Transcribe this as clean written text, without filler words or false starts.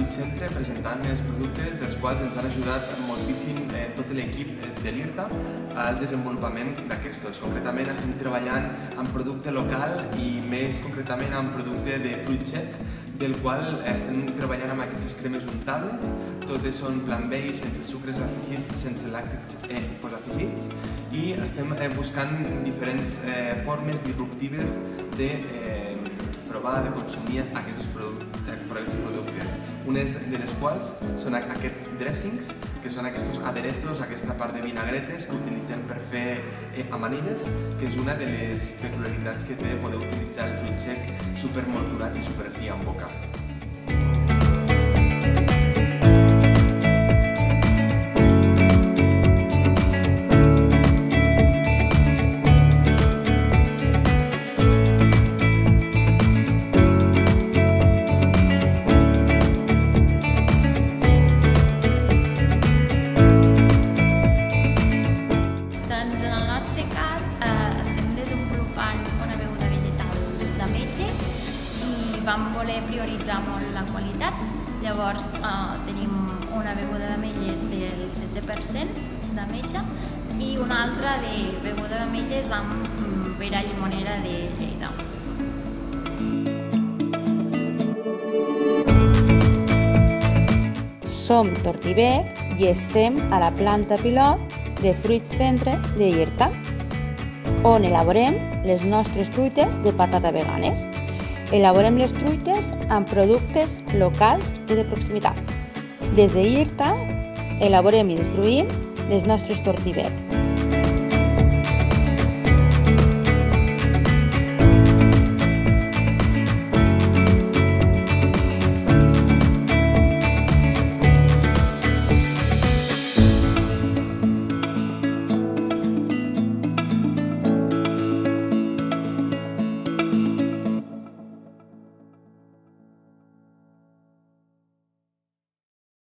Fruit Centre presentant els productes dels quals ens han ajudat moltíssim tot l'equip de l'IRTA al desenvolupament d'aquestos. Concretament estem treballant en producte local i més concretament en producte de fruit sec, del qual estem treballant amb aquestes cremes untables. Totes són plant-based, sense sucres afegits, sense làctics afegits, i estem buscant diferents formes disruptives de provar, de consumir aquests productes. Unes de les quals són aquests dressings, que són aquests aderezos, aquesta part de vinagretes que utilitzem per fer amanides, que és una de les peculiaritats que té poder utilitzar el fruit sec supermolcurat i superfi en boca. Doncs en el nostre cas estem desenvolupant una beguda vegetal d'ametlles i vam voler prioritzar molt la qualitat. Llavors tenim una beguda d'ametlles del 16% d'ametlla i una altra de beguda d'ametlles amb pera llimonera de Lleida. Som Tortibec i estem a la planta pilot de Fruit Centre de IRTA, on elaborem les nostres truites de patata veganes. Elaborem les truites amb productes locals i de proximitat. Des de IRTA elaborem i distribuïm les nostres Tortibec.